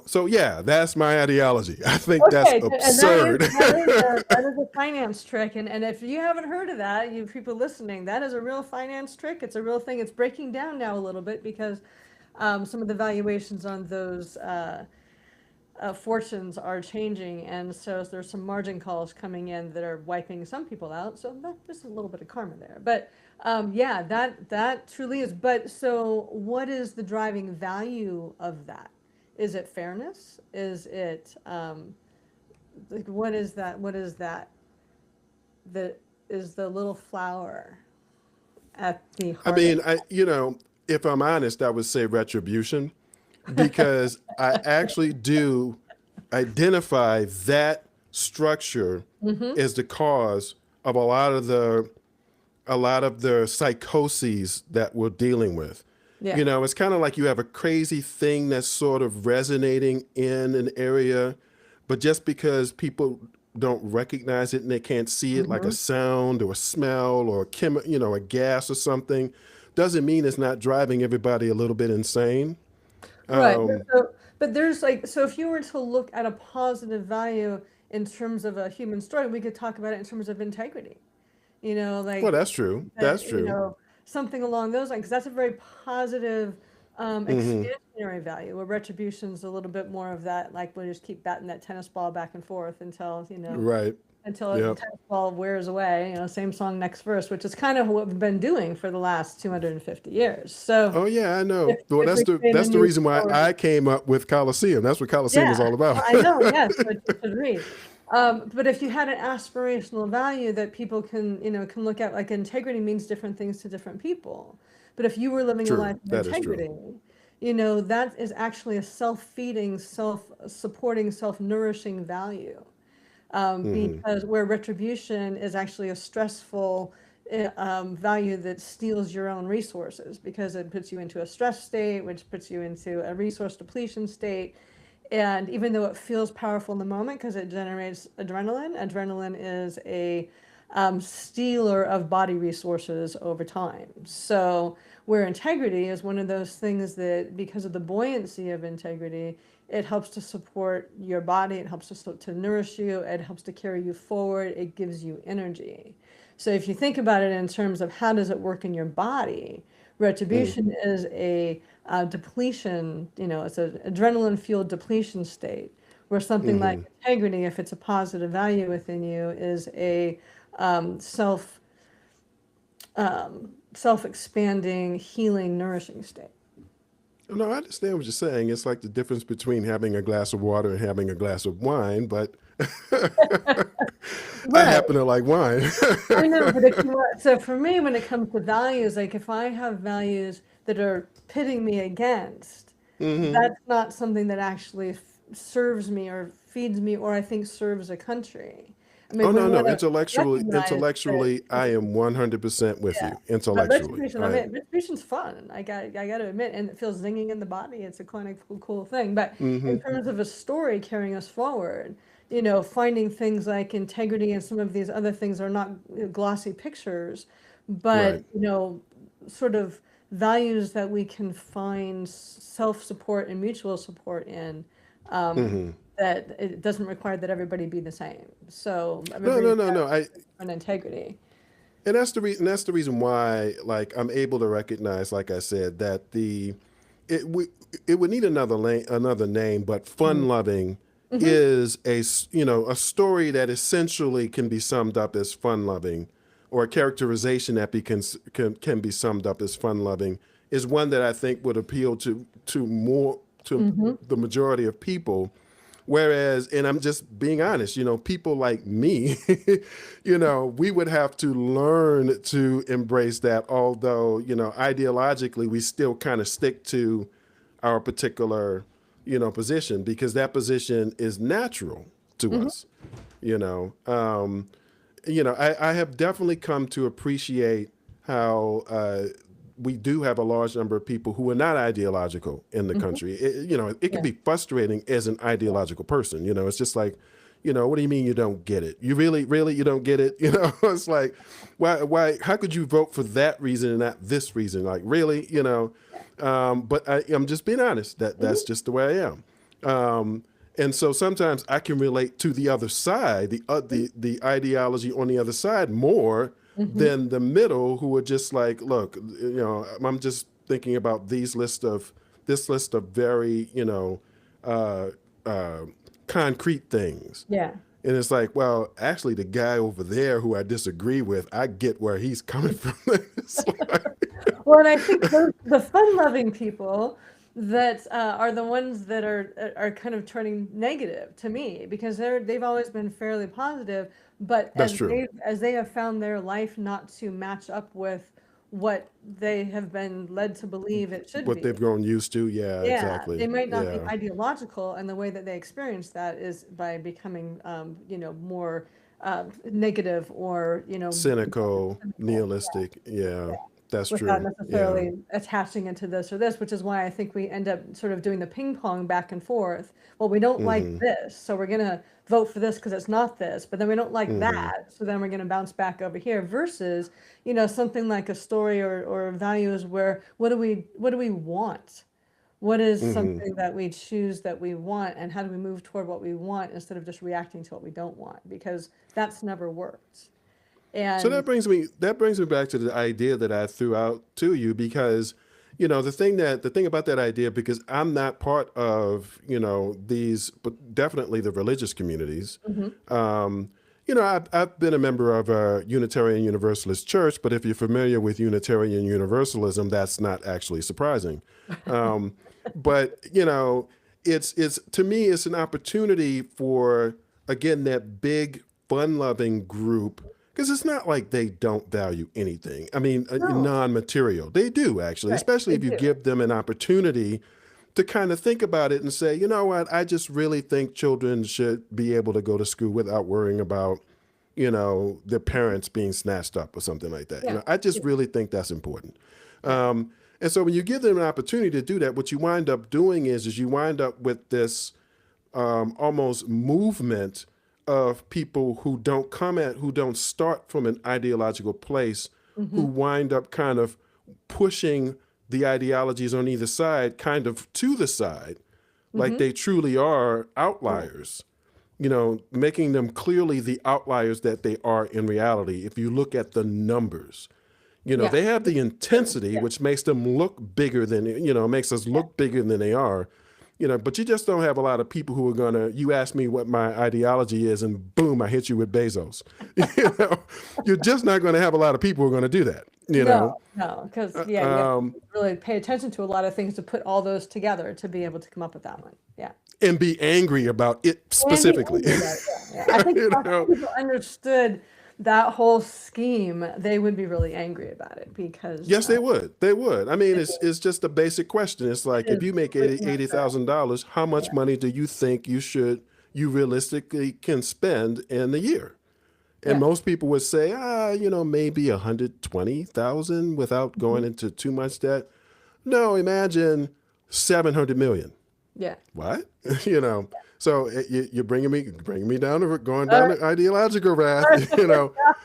So yeah, that's my ideology. I think that's Okay, and that is absurd. that is a that is a finance trick, and if you haven't heard of that, you people listening, that is a real finance trick. It's a real thing. It's breaking down now a little bit because some of the valuations on those fortunes are changing, and so there's some margin calls coming in that are wiping some people out. So there's a little bit of karma there, but yeah, that truly is. But so, what is the driving value of that? Is it fairness? Is it like, what is that? What is that? That is the little flower at the I heart of. mean, if I'm honest, I would say retribution, because I actually do identify that structure Mm-hmm. as the cause of a lot of the psychoses that we're dealing with. Yeah. It's kind of like you have a crazy thing that's sort of resonating in an area, but just because people don't recognize it and they can't see it, like a Mm-hmm. sound or a smell or a gas or something, doesn't mean it's not driving everybody a little bit insane. Right. Um, But there's like, so if you were to look at a positive value in terms of a human story, we could talk about it in terms of integrity. well, Like that's true. that, That's true. something along those lines, because that's a very positive Hmm. expansionary value, where retribution's a little bit more of that, like we'll just keep batting that tennis ball back and forth until, Right. until the Yep. tennis ball wears away, same song, next verse, which is kind of what we've been doing for the last 250 years. So Oh yeah, I if, know. Well, if that's we the create a that's the new reason why story. I came up with Coliseum. That's what Coliseum is Yeah, all about. I know, yes, so you should read. But if you had an aspirational value that people can look at, like integrity means different things to different people. But if you were living a True. life of That is true. integrity, that is actually a self-feeding, self-supporting, self-nourishing value. Hmm. Because where retribution is actually a stressful value that steals your own resources, because it puts you into a stress state, which puts you into a resource depletion state. And even though it feels powerful in the moment because it generates adrenaline, adrenaline is a stealer of body resources over time. So, where integrity is one of those things that, because of the buoyancy of integrity, it helps to support your body, it helps to nourish you, it helps to carry you forward, it gives you energy. So, if you think about it in terms of how does it work in your body, retribution is a depletion, it's an adrenaline fueled depletion state, where something like Hmm. integrity, if it's a positive value within you, is a um, self self expanding, healing, nourishing state. No, I understand what you're saying. It's like the difference between having a glass of water and having a glass of wine, but I Right. happen to like wine. I know, but if you want, so for me, when it comes to values, like if I have values that are pitting me against, Hmm. that's not something that actually serves me or feeds me, or I think serves a country. I mean, Oh we no, no. want to Intellectually, recognize that. intellectually, I am 100% with Yeah, you. but Intellectually, retribution, I I mean, am. retribution's fun. I got to admit, and it feels zinging in the body. It's a kind of cool thing. But in Hmm. terms of a story carrying us forward, finding things like integrity and some of these other things are not glossy pictures, but Right. sort of values that we can find self-support and mutual support in. Um, Hmm. that it doesn't require that everybody be the same. So No, everybody no, has no, no. an integrity. And that's the reason. That's the reason why, like, I'm able to recognize, like I said, that it would it would need another name, but fun loving Mm-hmm. is a story that essentially can be summed up as fun loving, or a characterization that can be summed up as fun loving, is one that I think would appeal to Mm-hmm. the majority of people. Whereas, and I'm just being honest, people like me, we would have to learn to embrace that. Although, ideologically, we still kind of stick to our particular, position, because that position is natural to Mm-hmm. us. You know, um, I have definitely come to appreciate how we do have a large number of people who are not ideological in the Mm-hmm. country. It can Yeah. be frustrating as an ideological person. It's just like, what do you mean you don't get it? You really, you don't get it? It's like, how could you vote for that reason and not this reason? Like, really, but I'm just being honest. That's Mhm. just the way I am. And so sometimes I can relate to the other side, the ideology on the other side more Mhm. than the middle, who are just like, look, I'm just thinking about this list of very, uh, uh, concrete things. Yeah. And it's like, well, actually, the guy over there who I disagree with, I get where he's coming from. It's like, Well, and I think the fun-loving people, that are the ones that are kind of turning negative to me, because they've always been fairly positive, but That's true. as they have found their life not to match up with what they have been led to believe it should What be. they've grown used to. Yeah, Yeah, they exactly. might not be Yeah. ideological, and the way that they experience that is by becoming, more negative, or Cynical, cynical. nihilistic. Yeah, that's Without true. Yeah. necessarily attaching it to this or this, which is why I think we end up sort of doing the ping pong back and forth. Well, we don't like Mm-hmm. this, so we're gonna vote for this because it's not this, but then we don't like Mm-hmm. that, so then we're gonna bounce back over here, versus, something like a story or values where what do we want? What is Mm-hmm. something that we choose that we want, and how do we move toward what we want instead of just reacting to what we don't want? Because that's never worked. So And that brings me back to the idea that I threw out to you because, the thing about that idea, because I'm not part of, these, but definitely the religious communities. Mhm. I've been a member of a Unitarian Universalist church, but if you're familiar with Unitarian Universalism, that's not actually surprising. Um, but it's to me, it's an opportunity for, again, that big, fun-loving group, because it's not like they don't value anything. I mean, No, non-material. They do actually, right, especially they if you do. give them an opportunity to kind of think about it and say, you know what, I just really think children should be able to go to school without worrying about, their parents being snatched up or something like that. Yeah. I just really think that's important. Yeah. And so when you give them an opportunity to do that, what you wind up doing is you wind up with this almost movement of people who don't start from an ideological place, who Mhm. wind up kind of pushing the ideologies on either side kind of to the side, like Mhm. they truly are Right. outliers, making them clearly the outliers that they are in reality. If you look at the numbers, Yeah. they have the True. intensity, Yeah. which makes them look bigger than, makes us Yeah. look bigger than they are. But you just don't have a lot of people who are gonna. You ask me what my ideology is, and boom, I hit you with Bezos. you know, you're just not going to have a lot of people who are going to do that. No, no, because yeah, you have Um, to really pay attention to a lot of things to put all those together to be able to come up with that one. Yeah. and be angry about it And be specifically. angry about it. Yeah. Yeah. I think if you more know, people understood that whole scheme, they would be really angry about it, because yes, they would. They would. I mean, it it's just a basic question. It's like, if is you make completely unfair. $80,000, how Yeah. much money do you think you realistically can spend in a year? And Yeah. most people would say, maybe 120,000 without Mhm. going into too much debt. No, imagine 700 million. Yeah. What? So you're bringing me down to going All down right. the ideological path.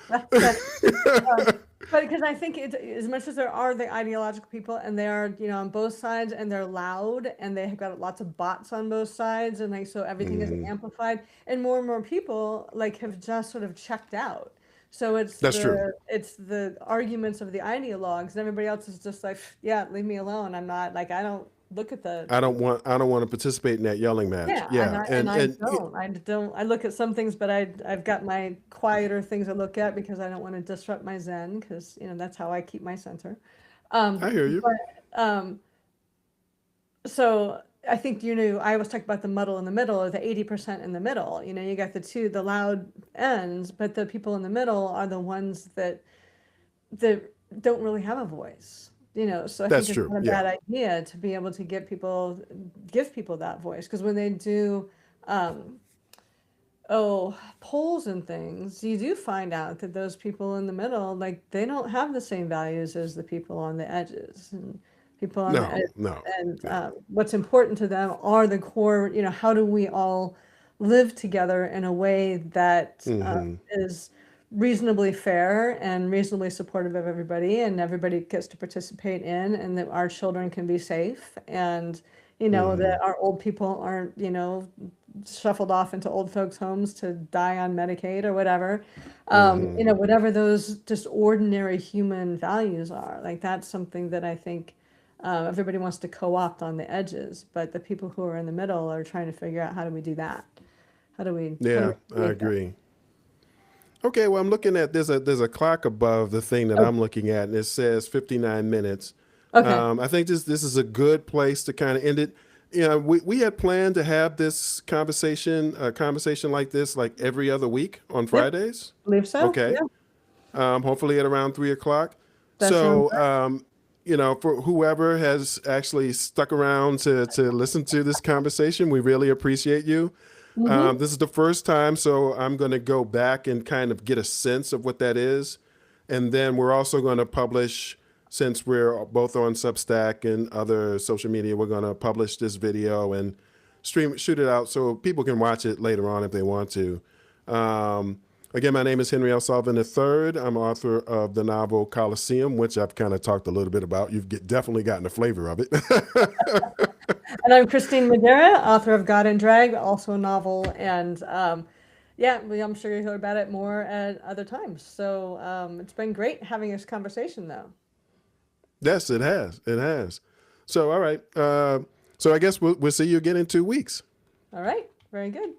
But but because I think as much as there are the ideological people, and they are, on both sides, and they're loud, and they have got lots of bots on both sides, and like, so everything is Mhm. amplified, and more people like have just sort of checked out. So That's true. it's the arguments of the ideologues, and everybody else is just like, yeah, leave me alone. I'm not like, I don't look at the. I don't want to participate in that yelling match. Yeah, and Yeah, I and and I and don't. I don't. I look at some things, but I've got my quieter things I look at, because I don't want to disrupt my Zen, because that's how I keep my center. I hear you. But so I think, I always talk about the muddle in the middle, or the 80% in the middle. You got the loud ends, but the people in the middle are the ones that don't really have a voice. So I think That's it's true. not a Yeah. bad idea to be able to give people that voice, because when they do um, polls and things, you do find out that those people in the middle, like, they don't have the same values as the people on the edges, and people on the edge. No. No. And No. what's important to them are the core. How do we all live together in a way that Hmm. is reasonably fair and reasonably supportive of everybody, and everybody gets to participate in, and that our children can be safe, and Hmm. that our old people aren't shuffled off into old folks' homes to die on Medicaid or whatever. Hmm. Whatever those just ordinary human values are, like, that's something that I think everybody wants to co-opt on the edges, but the people who are in the middle are trying to figure out, how do we do that? How do we Yeah, I create that? agree. Okay, well, I'm looking at there's a clock above the thing that Oh, I'm looking at, and it says 59 minutes. Okay. I think this is a good place to kind of end it. You know, we had planned to have this conversation, a conversation like this, like every other week on Yep. Fridays. Believe so. Okay. Yeah. Hopefully at around 3 o'clock. That sounds So, you know, for whoever has actually stuck around to listen to this conversation, we really appreciate you. good. Mm-hmm. This is the first time, so I'm going to go back and kind of get a sense of what that is. And then we're also going to publish, since we're both on Substack and other social media, we're going to publish this video and shoot it out so people can watch it later on if they want to. Again, my name is Henry L. Sullivan III. I'm author of the novel Coliseum, which I've kind of talked a little bit about. You've definitely gotten a flavor of it. And I'm Christine Madera, author of God and Drag, also a novel. And yeah, I'm sure you heard about it more at other times. So it's been great having this conversation, though. Yes, it has. It has. So, all right. So I guess we'll see you again in 2 weeks. All right. Very good.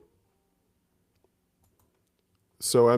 So I